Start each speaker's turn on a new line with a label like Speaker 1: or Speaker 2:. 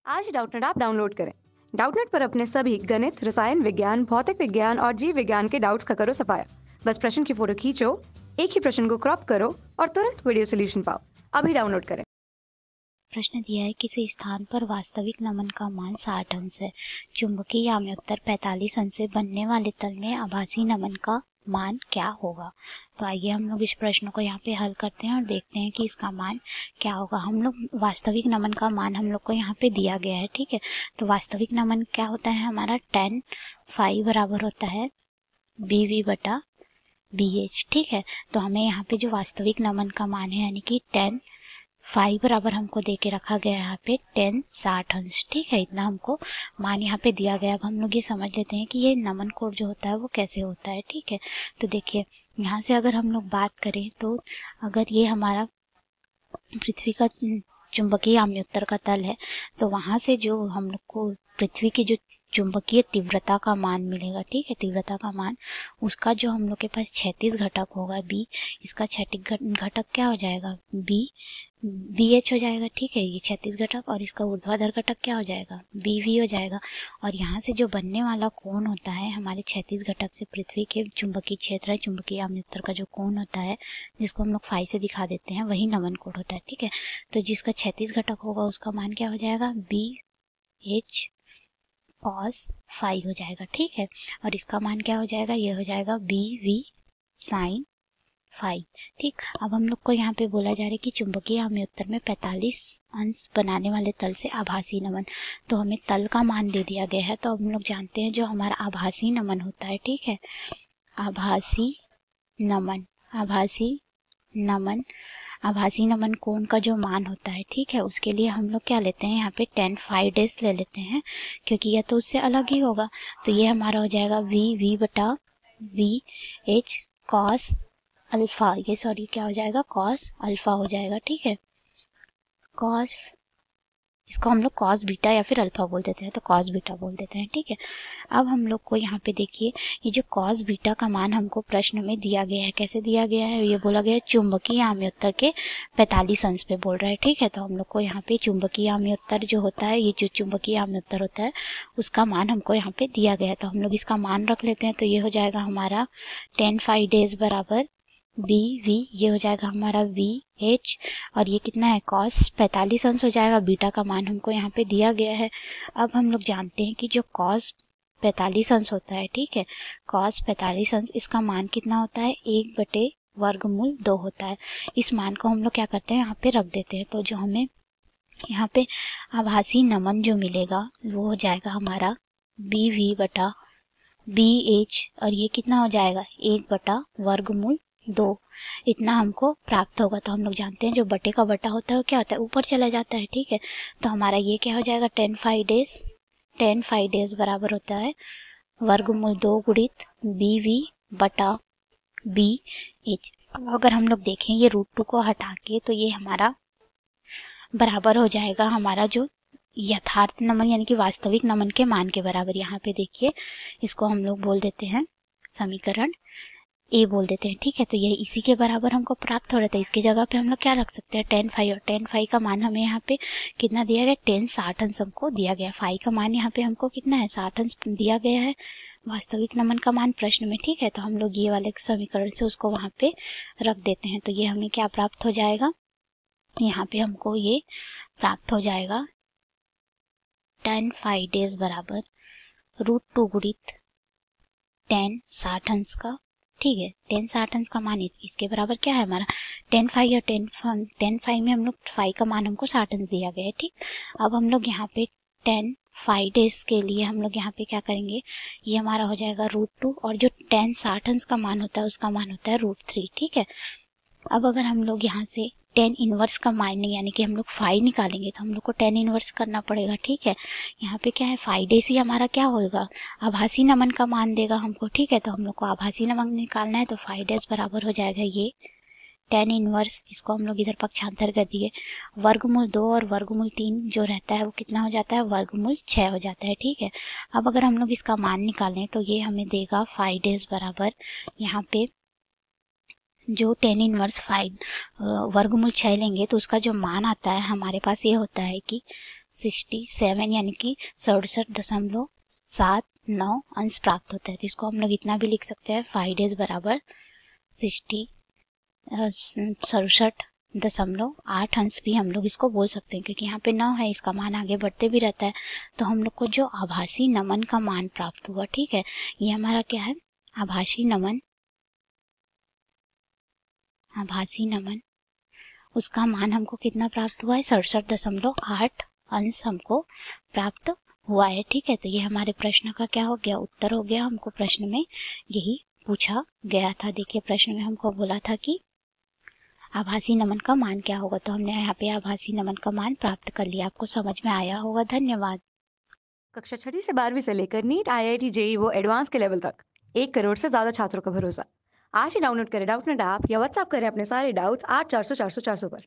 Speaker 1: आज Doubtnut app download करें। Doubtnut पर अपने सभी गणित, रसायन विज्ञान, भौतिक विज्ञान और जीव विज्ञान के डाउट्स का करो सफाया। बस प्रश्न की फोटो खींचो, एक ही प्रश्न को क्रॉप करो और तुरंत वीडियो सोल्यूशन पाओ। अभी डाउनलोड करें।
Speaker 2: प्रश्न दिया है किसी स्थान पर वास्तविक नमन का मान 60 अंश है, चुंबकीय आम्योत्तर 45 अंश से बनने वाले तल में आभासी नमन का मान क्या होगा। तो आइए हम लोग इस प्रश्न को यहाँ पे हल करते हैं और देखते हैं कि इसका मान क्या होगा। हम लोग वास्तविक नमन का मान हम लोग को यहाँ पे दिया गया है, ठीक है। तो वास्तविक नमन क्या होता है हमारा, tan phi बराबर होता है BV बटा BH, ठीक है। तो हमें यहाँ पे जो वास्तविक नमन का मान है यानी कि tan phi बराबर हमको दे के रखा गया है यहाँ पे 10 60 अंश, ठीक है। इतना हमको मान यहाँ पे दिया गया। अब हम लोग ये समझ लेते हैं कि ये नमन कोण जो होता है वो कैसे होता है, ठीक है। तो देखिए यहाँ से अगर हम लोग बात करें तो अगर ये हमारा पृथ्वी का चुंबकीय आम्योत्तर का तल है तो वहां से जो हम लोग को पृथ्वी की जो चुंबकीय तीव्रता का मान मिलेगा, ठीक है, तीव्रता का मान, उसका जो हम लोग के पास क्षैतिज घटक होगा B, इसका क्षैतिज घटक क्या हो जाएगा, BH हो जाएगा, ठीक है, ये क्षैतिज घटक। और इसका ऊर्ध्वाधर घटक क्या हो जाएगा, BV हो जाएगा। और यहाँ से जो बनने वाला कोण होता है हमारे क्षैतिज घटक से पृथ्वी के चुंबकीय क्षेत्र है, चुंबकीय आम्योत्तर का जो कोण होता है जिसको हम लोग फाई से दिखा देते हैं, वही नमन कोण होता है, ठीक है। तो जिसका क्षैतिज घटक होगा उसका मान क्या हो जाएगा, BH cos phi हो जाएगा, ठीक है। और इसका मान क्या हो जाएगा, ये हो जाएगा BV sin phi, ठीक। अब हम लोग को यहाँ पे बोला जा रहा है कि चुंबकीय आम्योत्तर में 45 अंश बनाने वाले तल से आभासी नमन, तो हमें तल का मान दे दिया गया है। तो अब हम लोग जानते हैं जो हमारा आभासी नमन होता है, ठीक है, आभासी नमन, आभासी नमन कोण का जो मान होता है, ठीक है, उसके लिए हम लोग क्या लेते हैं यहाँ पे tan phi dash ले लेते हैं, क्योंकि यह तो उससे अलग ही होगा। तो ये हमारा हो जाएगा VV बटा BH cos अल्फा, ये सॉरी क्या हो जाएगा, cos अल्फा हो जाएगा, ठीक है। cos, इसको हम लोग cos बीटा या फिर अल्फा बोल देते हैं, तो cos बीटा बोल देते हैं, ठीक है। अब हम लोग को यहाँ पे देखिए ये जो cos बीटा का मान हमको प्रश्न में दिया गया है, कैसे दिया गया है, ये बोला गया है चुंबकीय आम्योत्तर के 45 अंश पे बोल रहा है, ठीक है। तो हम लोग को यहाँ पे चुंबकीय आम्योत्तर जो होता है, ये जो चुंबकीय आम्योत्तर होता है उसका मान हमको यहाँ पे दिया गया है। तो हम लोग इसका मान रख लेते हैं। तो ये हो जाएगा हमारा tan phi dash बराबर BV, ये हो जाएगा हमारा VH, और ये कितना है cos 45 अंश हो जाएगा। बीटा का मान हमको यहाँ पे दिया गया है। अब हम लोग जानते हैं कि जो cos 45 अंश होता है, ठीक है, cos 45 अंश, इसका मान कितना होता है, 1/वर्गमूल 2 होता है। इस मान को हम लोग क्या करते हैं, यहाँ पे रख देते हैं। तो जो हमें यहाँ पे आभासी नमन जो मिलेगा वो हो जाएगा हमारा BV बटा BH, और ये कितना हो जाएगा 1/वर्गमूल 2, इतना हमको प्राप्त होगा। तो हम लोग जानते हैं जो बटे का बटा होता है वो क्या होता है, ऊपर चला जाता है, ठीक है। तो हमारा ये क्या हो जाएगा, tan phi dash बराबर होता है वर्गमूल 2 गुणित BV बटा BH। अगर हम लोग देखें ये √2 को हटा के तो ये हमारा बराबर हो जाएगा हमारा जो यथार्थ नमन यानी कि वास्तविक नमन के मान के बराबर। यहाँ पे देखिए इसको हम लोग बोल देते हैं समीकरण A बोल देते हैं, ठीक है। तो ये इसी के बराबर हमको प्राप्त हो रहा था। इसकी जगह पे हम लोग क्या रख सकते हैं, tan phi, और tan phi का मान हमें यहाँ पे कितना दिया गया, tan 60 अंश हमको दिया गया। phi का मान यहाँ पे हमको कितना है, 60 अंश दिया गया है, वास्तविक नमन का मान प्रश्न में, ठीक है। तो हम लोग ये वाले समीकरण से उसको वहां पे रख देते हैं। तो ये हमें क्या प्राप्त हो जाएगा, यहाँ पे हमको ये प्राप्त हो जाएगा tan phi dash बराबर √2 गुणित tan 60 अंश का, ठीक है। tan 60 अंश का मान इसके बराबर क्या है हमारा tan phi, और tan phi में हम लोग phi का मान हमको 60 अंश दिया गया है, ठीक। अब हम लोग यहाँ पे tan phi dash के लिए हम लोग यहाँ पे क्या करेंगे, ये हमारा हो जाएगा √2, और जो tan 60 अंश का मान होता है उसका मान होता है √3, ठीक है। अब अगर हम लोग यहाँ से tan इनवर्स का मान यानी कि हम लोग phi निकालेंगे तो हम लोग को tan इनवर्स करना पड़ेगा, ठीक है। यहाँ पे क्या है, phi dash ही हमारा क्या होगा, आभासी नमन का मान देगा हमको, ठीक है। तो हम लोग को आभासी नमन निकालना है। तो phi dash बराबर हो जाएगा ये tan इनवर्स, इसको हम लोग इधर पक्षांतर कर दिए, वर्गमूल 2 और वर्गमूल 3 जो रहता है वो कितना हो जाता है, वर्गमूल 6 हो जाता है, ठीक है। अब अगर हम लोग इसका मान निकालें तो ये हमें देगा phi dash बराबर यहाँ पे जो tan इनवर्स 5 वर्गमूल 6 लेंगे तो उसका जो मान आता है हमारे पास ये होता है कि 67 यानी कि 67.79 अंश प्राप्त होता है। तो इसको हम लोग इतना भी लिख सकते हैं 5 डेज बराबर 67.8 अंश भी हम लोग इसको बोल सकते हैं, क्योंकि यहाँ पे 9 है, इसका मान आगे बढ़ते भी रहता है। तो हम लोग को जो आभासी नमन का मान प्राप्त हुआ, ठीक है, ये हमारा क्या है, आभासी नमन, आभासी नमन, उसका मान हमको कितना प्राप्त हुआ है, 67.8 अंश हमको प्राप्त हुआ है। ठीक है, तो ये हमारे प्रश्न का क्या हो गया, उत्तर हो गया। हमको प्रश्न में यही पूछा गया था। देखिए प्रश्न में हमको बोला था कि आभासी नमन का मान क्या होगा, तो हमने यहाँ पे आभासी नमन का मान प्राप्त कर लिया। आपको समझ में आया होगा। धन्यवाद।
Speaker 1: कक्षा 6 से 12वीं से लेकर नीट, IIT, JEE वो एडवांस के लेवल तक 1 करोड़ से ज्यादा छात्रों का भरोसा। आज ही डाउनलोड करें डाउटनेट ऐप या व्हाट्सएप करें अपने सारे डाउट्स 8400 400 400 पर।